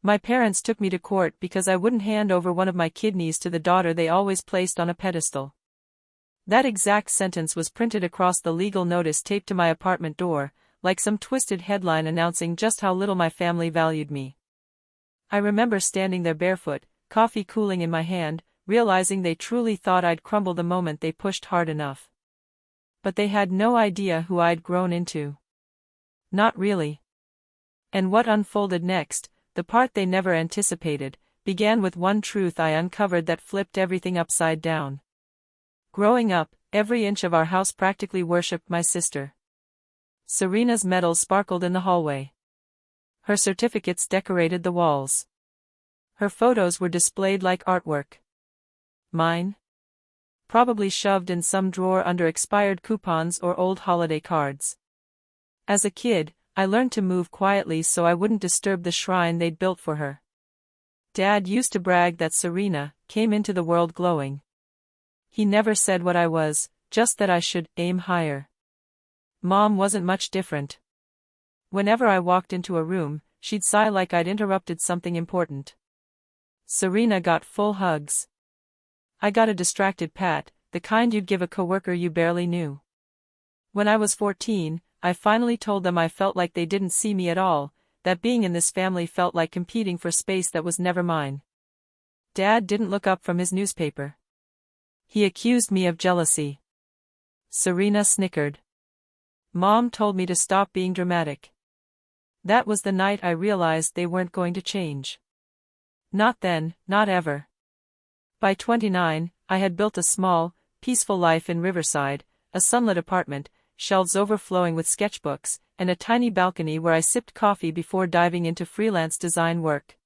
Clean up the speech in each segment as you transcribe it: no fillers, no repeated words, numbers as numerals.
My parents took me to court because I wouldn't hand over one of my kidneys to the daughter they always placed on a pedestal. That exact sentence was printed across the legal notice taped to my apartment door, like some twisted headline announcing just how little my family valued me. I remember standing there barefoot, coffee cooling in my hand, realizing they truly thought I'd crumble the moment they pushed hard enough. But they had no idea who I'd grown into. Not really. And what unfolded next, the part they never anticipated, began with one truth I uncovered that flipped everything upside down. Growing up, every inch of our house practically worshipped my sister. Serena's medals sparkled in the hallway. Her certificates decorated the walls. Her photos were displayed like artwork. Mine? Probably shoved in some drawer under expired coupons or old holiday cards. As a kid, I learned to move quietly so I wouldn't disturb the shrine they'd built for her. Dad used to brag that Serena came into the world glowing. He never said what I was, just that I should aim higher. Mom wasn't much different. Whenever I walked into a room, she'd sigh like I'd interrupted something important. Serena got full hugs. I got a distracted pat, the kind you'd give a coworker you barely knew. When I was 14, I finally told them I felt like they didn't see me at all, that being in this family felt like competing for space that was never mine. Dad didn't look up from his newspaper. He accused me of jealousy. Serena snickered. Mom told me to stop being dramatic. That was the night I realized they weren't going to change. Not then, not ever. By 29, I had built a small, peaceful life in Riverside, a sunlit apartment, shelves overflowing with sketchbooks, and a tiny balcony where I sipped coffee before diving into freelance design work.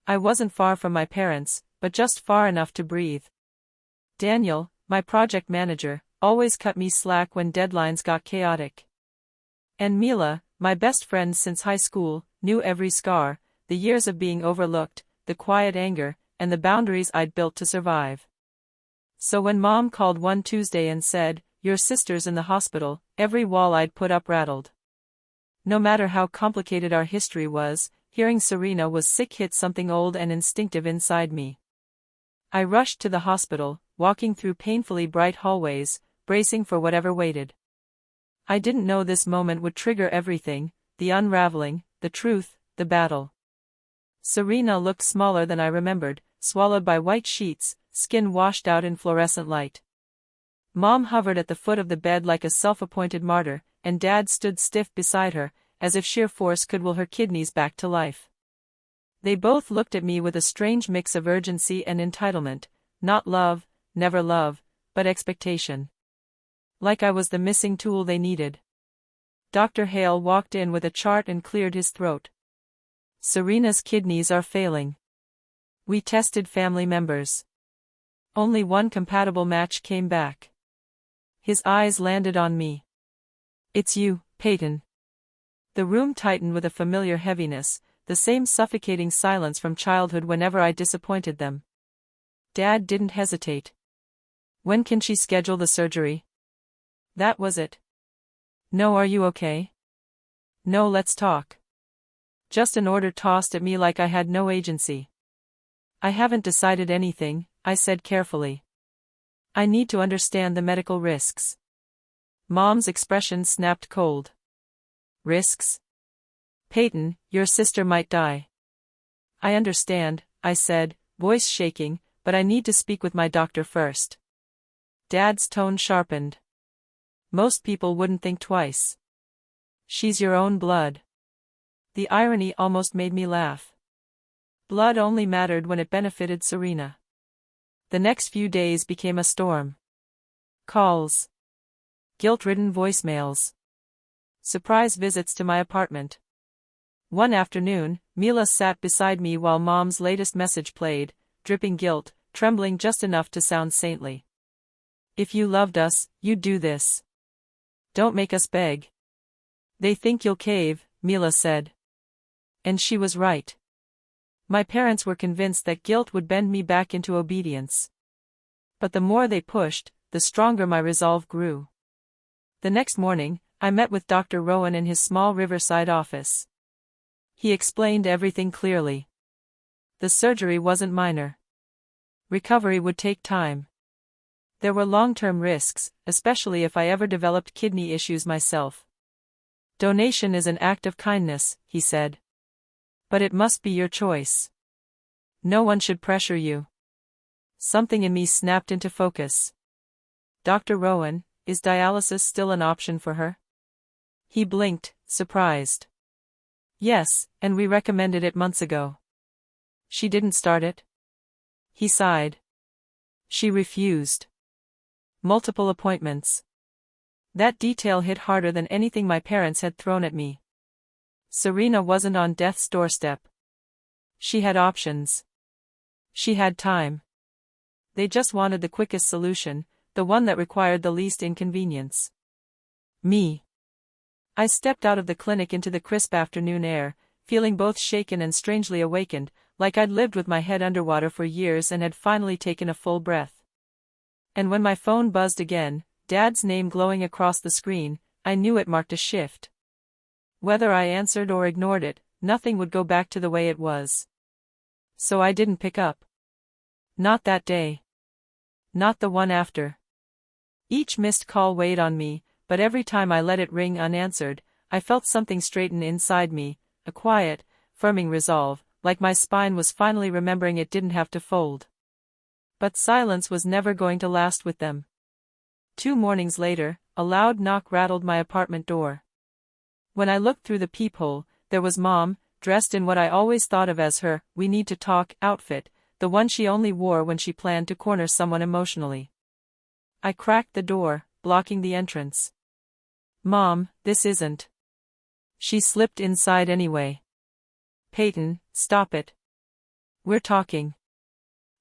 I wasn't far from my parents, but just far enough to breathe. Daniel, my project manager, always cut me slack when deadlines got chaotic. And Mila, my best friend since high school, knew every scar, the years of being overlooked, the quiet anger, and the boundaries I'd built to survive. So when Mom called one Tuesday and said, "Your sister's in the hospital," every wall I'd put up rattled. No matter how complicated our history was, hearing Serena was sick hit something old and instinctive inside me. I rushed to the hospital, walking through painfully bright hallways, bracing for whatever waited. I didn't know this moment would trigger everything, the unraveling, the truth, the battle. Serena looked smaller than I remembered, swallowed by white sheets, skin washed out in fluorescent light. Mom hovered at the foot of the bed like a self-appointed martyr, and Dad stood stiff beside her, as if sheer force could will her kidneys back to life. They both looked at me with a strange mix of urgency and entitlement, not love, never love, but expectation. Like I was the missing tool they needed. Dr. Hale walked in with a chart and cleared his throat. Serena's kidneys are failing. We tested family members. Only one compatible match came back. His eyes landed on me. "It's you, Peyton." The room tightened with a familiar heaviness, the same suffocating silence from childhood whenever I disappointed them. Dad didn't hesitate. "When can she schedule the surgery?" That was it. "No, are you okay?" "No, let's talk." Just an order tossed at me like I had no agency. "I haven't decided anything," I said carefully. "I need to understand the medical risks." Mom's expression snapped cold. "Risks? Peyton, your sister might die." "I understand," I said, voice shaking, "but I need to speak with my doctor first." Dad's tone sharpened. "Most people wouldn't think twice. She's your own blood." The irony almost made me laugh. Blood only mattered when it benefited Serena. The next few days became a storm. Calls. Guilt-ridden voicemails. Surprise visits to my apartment. One afternoon, Mila sat beside me while Mom's latest message played, dripping guilt, trembling just enough to sound saintly. "If you loved us, you'd do this. Don't make us beg. They think you'll cave," Mila said. And she was right. My parents were convinced that guilt would bend me back into obedience. But the more they pushed, the stronger my resolve grew. The next morning, I met with Dr. Rowan in his small Riverside office. He explained everything clearly. The surgery wasn't minor. Recovery would take time. There were long-term risks, especially if I ever developed kidney issues myself. Donation is an act of kindness, he said. But it must be your choice. No one should pressure you. Something in me snapped into focus. Dr. Rowan, is dialysis still an option for her? He blinked, surprised. Yes, and we recommended it months ago. She didn't start it? He sighed. She refused. Multiple appointments. That detail hit harder than anything my parents had thrown at me. Serena wasn't on death's doorstep. She had options. She had time. They just wanted the quickest solution, the one that required the least inconvenience. Me. I stepped out of the clinic into the crisp afternoon air, feeling both shaken and strangely awakened, like I'd lived with my head underwater for years and had finally taken a full breath. And when my phone buzzed again, Dad's name glowing across the screen, I knew it marked a shift. Whether I answered or ignored it, nothing would go back to the way it was. So I didn't pick up. Not that day. Not the one after. Each missed call weighed on me, but every time I let it ring unanswered, I felt something straighten inside me, a quiet, firming resolve, like my spine was finally remembering it didn't have to fold. But silence was never going to last with them. 2 mornings later, a loud knock rattled my apartment door. When I looked through the peephole, there was Mom, dressed in what I always thought of as her "we need to talk" outfit, the one she only wore when she planned to corner someone emotionally. I cracked the door, blocking the entrance. "Mom, this isn't." She slipped inside anyway. "Peyton, stop it. We're talking."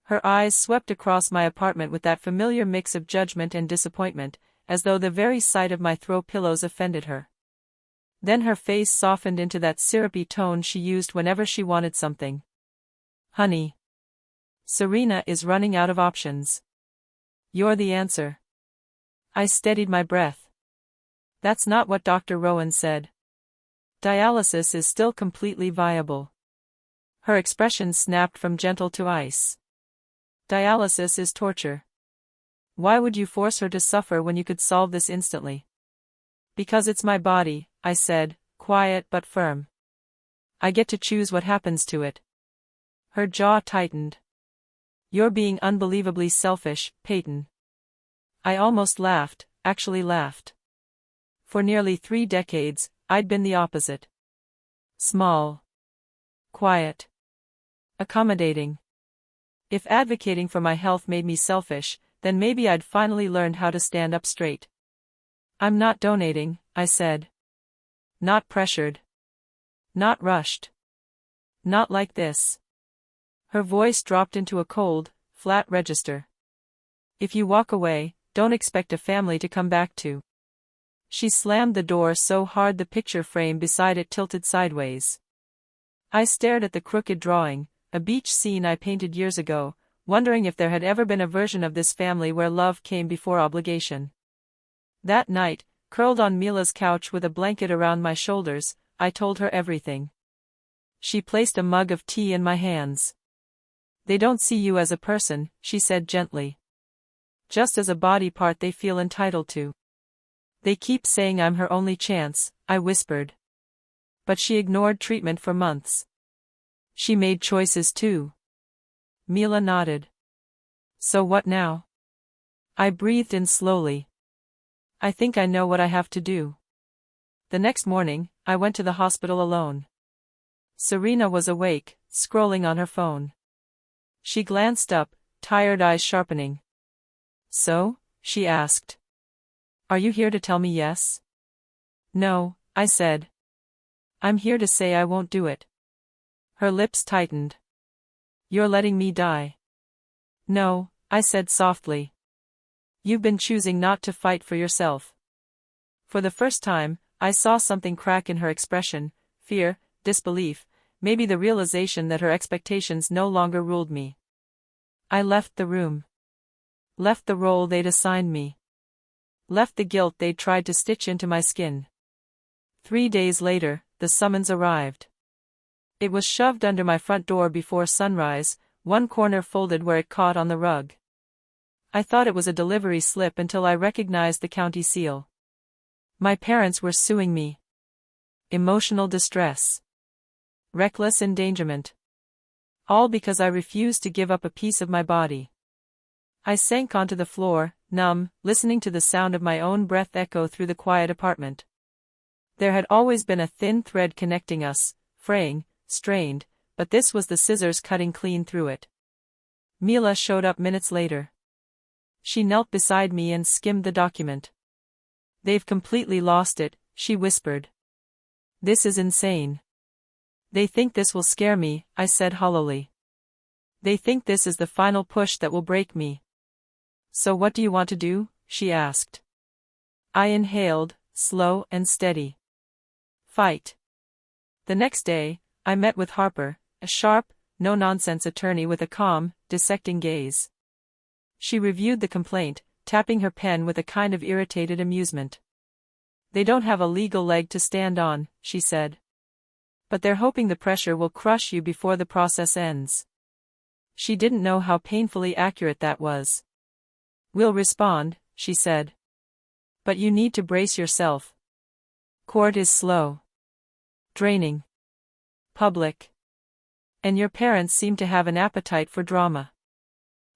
Her eyes swept across my apartment with that familiar mix of judgment and disappointment, as though the very sight of my throw pillows offended her. Then her face softened into that syrupy tone she used whenever she wanted something. "Honey. Serena is running out of options. You're the answer." I steadied my breath. "That's not what Dr. Rowan said. Dialysis is still completely viable." Her expression snapped from gentle to ice. "Dialysis is torture. Why would you force her to suffer when you could solve this instantly?" "Because it's my body," I said, quiet but firm. "I get to choose what happens to it." Her jaw tightened. "You're being unbelievably selfish, Peyton." I almost laughed, actually laughed. For nearly 3 decades, I'd been the opposite. Small. Quiet. Accommodating. If advocating for my health made me selfish, then maybe I'd finally learned how to stand up straight. "I'm not donating," I said. "Not pressured. Not rushed. Not like this." Her voice dropped into a cold, flat register. "If you walk away, don't expect a family to come back to." She slammed the door so hard the picture frame beside it tilted sideways. I stared at the crooked drawing, a beach scene I painted years ago, wondering if there had ever been a version of this family where love came before obligation. That night, curled on Mila's couch with a blanket around my shoulders, I told her everything. She placed a mug of tea in my hands. "They don't see you as a person," she said gently. "Just as a body part they feel entitled to." "They keep saying I'm her only chance," I whispered. But she ignored treatment for months. "She made choices too." Mila nodded. "So what now?" I breathed in slowly. "I think I know what I have to do." The next morning, I went to the hospital alone. Serena was awake, scrolling on her phone. She glanced up, tired eyes sharpening. "So?" she asked. "Are you here to tell me yes?" "No," I said. "I'm here to say I won't do it." Her lips tightened. "You're letting me die." "No," I said softly. "You've been choosing not to fight for yourself." For the first time, I saw something crack in her expression, fear, disbelief, maybe the realization that her expectations no longer ruled me. I left the room. Left the role they'd assigned me. Left the guilt they'd tried to stitch into my skin. 3 days later, the summons arrived. It was shoved under my front door before sunrise, one corner folded where it caught on the rug. I thought it was a delivery slip until I recognized the county seal. My parents were suing me. Emotional distress. Reckless endangerment. All because I refused to give up a piece of my body. I sank onto the floor, numb, listening to the sound of my own breath echo through the quiet apartment. There had always been a thin thread connecting us, fraying, strained, but this was the scissors cutting clean through it. Mila showed up minutes later. She knelt beside me and skimmed the document. "They've completely lost it," she whispered. "This is insane." "They think this will scare me," I said hollowly. "They think this is the final push that will break me." "So what do you want to do?" she asked. I inhaled, slow and steady. "Fight." The next day, I met with Harper, a sharp, no-nonsense attorney with a calm, dissecting gaze. She reviewed the complaint, tapping her pen with a kind of irritated amusement. "They don't have a legal leg to stand on," she said. "But they're hoping the pressure will crush you before the process ends." She didn't know how painfully accurate that was. "We'll respond," she said. "But you need to brace yourself. Court is slow. Draining. Public. And your parents seem to have an appetite for drama."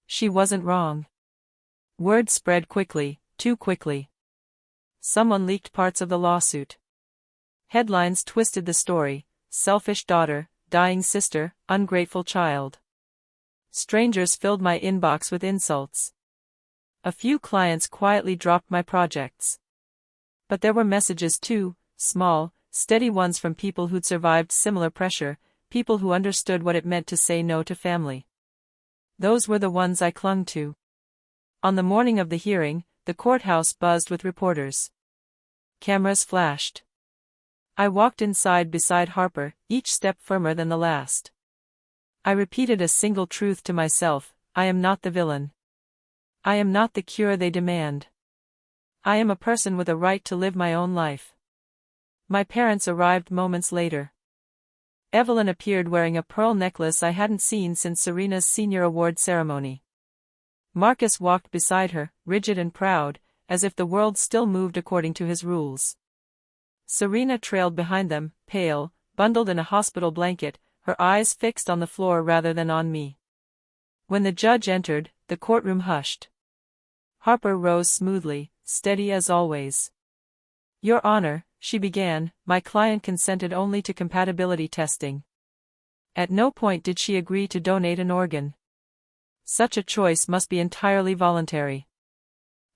She wasn't wrong. Word spread quickly, too quickly. Someone leaked parts of the lawsuit. Headlines twisted the story: selfish daughter, dying sister, ungrateful child. Strangers filled my inbox with insults. A few clients quietly dropped my projects. But there were messages too, small, steady ones from people who'd survived similar pressure, people who understood what it meant to say no to family. Those were the ones I clung to. On the morning of the hearing, the courthouse buzzed with reporters. Cameras flashed. I walked inside beside Harper, each step firmer than the last. I repeated a single truth to myself: I am not the villain. I am not the cure they demand. I am a person with a right to live my own life. My parents arrived moments later. Evelyn appeared wearing a pearl necklace I hadn't seen since Serena's senior award ceremony. Marcus walked beside her, rigid and proud, as if the world still moved according to his rules. Serena trailed behind them, pale, bundled in a hospital blanket, her eyes fixed on the floor rather than on me. When the judge entered, the courtroom hushed. Harper rose smoothly, steady as always. "Your Honor," she began, "my client consented only to compatibility testing. At no point did she agree to donate an organ. Such a choice must be entirely voluntary."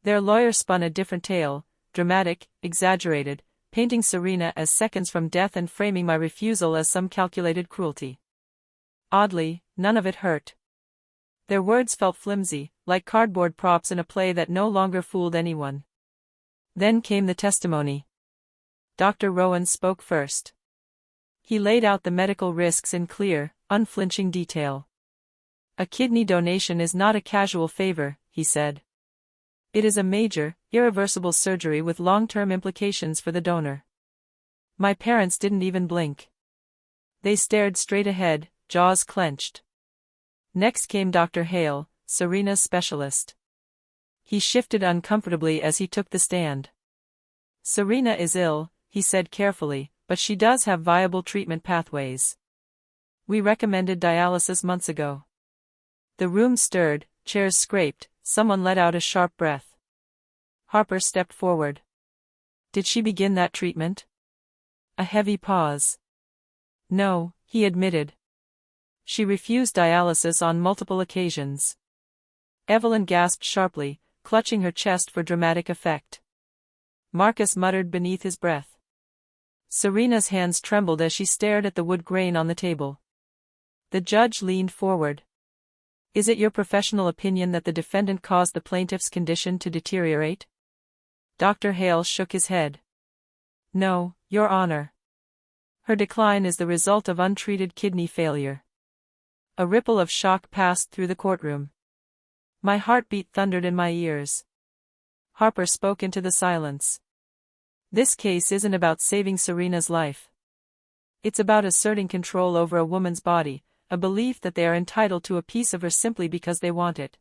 Their lawyer spun a different tale, dramatic, exaggerated, painting Serena as seconds from death and framing my refusal as some calculated cruelty. Oddly, none of it hurt. Their words felt flimsy, like cardboard props in a play that no longer fooled anyone. Then came the testimony. Dr. Rowan spoke first. He laid out the medical risks in clear, unflinching detail. "A kidney donation is not a casual favor," he said. "It is a major, irreversible surgery with long-term implications for the donor." My parents didn't even blink. They stared straight ahead, jaws clenched. Next came Dr. Hale, Serena's specialist. He shifted uncomfortably as he took the stand. "Serena is ill," he said carefully, "but she does have viable treatment pathways. We recommended dialysis months ago." The room stirred, chairs scraped, someone let out a sharp breath. Harper stepped forward. "Did she begin that treatment?" A heavy pause. "No," he admitted. "She refused dialysis on multiple occasions." Evelyn gasped sharply, clutching her chest for dramatic effect. Marcus muttered beneath his breath. Serena's hands trembled as she stared at the wood grain on the table. The judge leaned forward. "Is it your professional opinion that the defendant caused the plaintiff's condition to deteriorate?" Dr. Hale shook his head. "No, Your Honor. Her decline is the result of untreated kidney failure." A ripple of shock passed through the courtroom. My heartbeat thundered in my ears. Harper spoke into the silence. "This case isn't about saving Serena's life. It's about asserting control over a woman's body, a belief that they are entitled to a piece of her simply because they want it.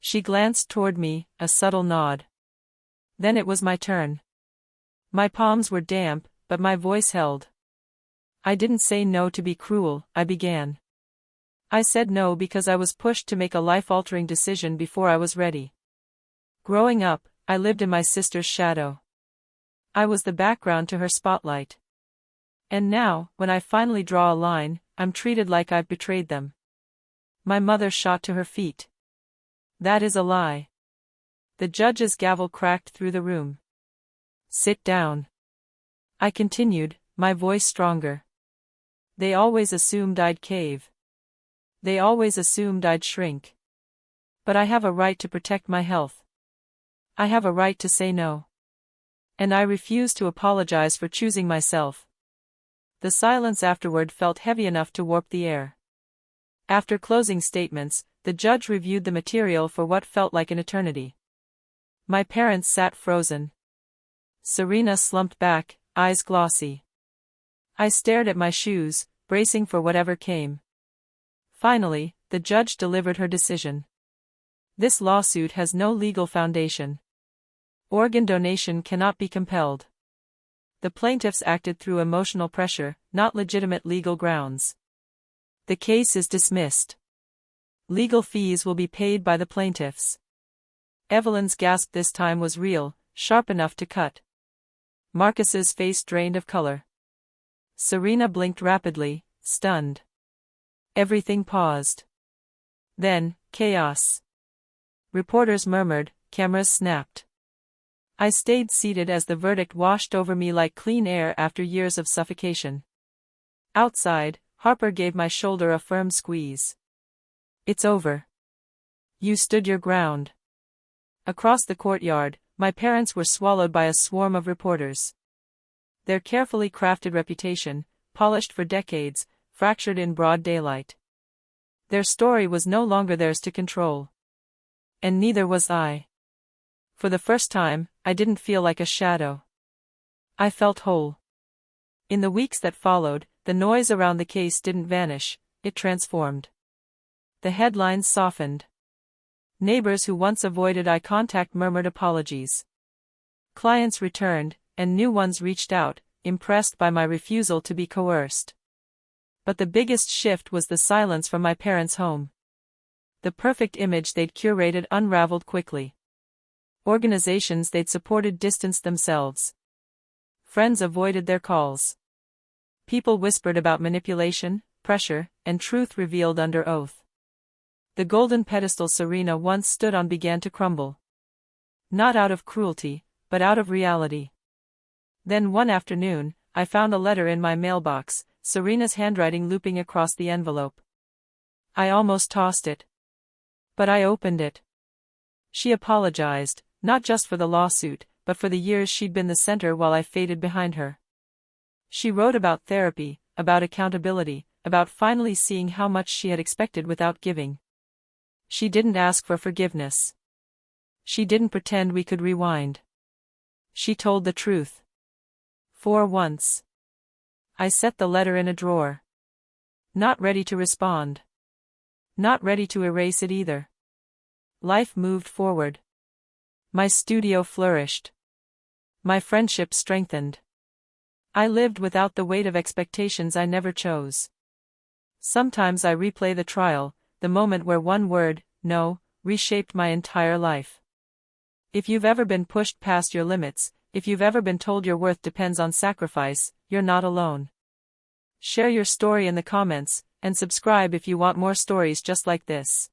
She glanced toward me, a subtle nod. Then it was my turn. My palms were damp, but my voice held. I didn't say no to be cruel, I began. I said no because I was pushed to make a life-altering decision before I was ready. Growing up, I lived in my sister's shadow. I was the background to her spotlight. And now, when I finally draw a line, I'm treated like I've betrayed them. My mother shot to her feet. That is a lie. The judge's gavel cracked through the room. Sit down. I continued, my voice stronger. They always assumed I'd cave. They always assumed I'd shrink. But I have a right to protect my health. I have a right to say no. And I refuse to apologize for choosing myself. The silence afterward felt heavy enough to warp the air. After closing statements, the judge reviewed the material for what felt like an eternity. My parents sat frozen. Serena slumped back, eyes glossy. I stared at my shoes, bracing for whatever came. Finally, the judge delivered her decision. This lawsuit has no legal foundation. Organ donation cannot be compelled. The plaintiffs acted through emotional pressure, not legitimate legal grounds. The case is dismissed. Legal fees will be paid by the plaintiffs. Evelyn's gasp this time was real, sharp enough to cut. Marcus's face drained of color. Serena blinked rapidly, stunned. Everything paused. Then, chaos. Reporters murmured, cameras snapped. I stayed seated as the verdict washed over me like clean air after years of suffocation. Outside, Harper gave my shoulder a firm squeeze. It's over. You stood your ground. Across the courtyard, my parents were swallowed by a swarm of reporters. Their carefully crafted reputation, polished for decades, fractured in broad daylight. Their story was no longer theirs to control. And neither was I. For the first time, I didn't feel like a shadow. I felt whole. In the weeks that followed, the noise around the case didn't vanish, it transformed. The headlines softened. Neighbors who once avoided eye contact murmured apologies. Clients returned, and new ones reached out, impressed by my refusal to be coerced. But the biggest shift was the silence from my parents' home. The perfect image they'd curated unraveled quickly. Organizations they'd supported distanced themselves. Friends avoided their calls. People whispered about manipulation, pressure, and truth revealed under oath. The golden pedestal Serena once stood on began to crumble. Not out of cruelty, but out of reality. Then one afternoon, I found a letter in my mailbox, Serena's handwriting looping across the envelope. I almost tossed it. But I opened it. She apologized, not just for the lawsuit, but for the years she'd been the center while I faded behind her. She wrote about therapy, about accountability, about finally seeing how much she had expected without giving. She didn't ask for forgiveness. She didn't pretend we could rewind. She told the truth. For once. I set the letter in a drawer. Not ready to respond. Not ready to erase it either. Life moved forward. My studio flourished. My friendship strengthened. I lived without the weight of expectations I never chose. Sometimes I replay the trial, the moment where one word, no, reshaped my entire life. If you've ever been pushed past your limits, if you've ever been told your worth depends on sacrifice, you're not alone. Share your story in the comments, and subscribe if you want more stories just like this.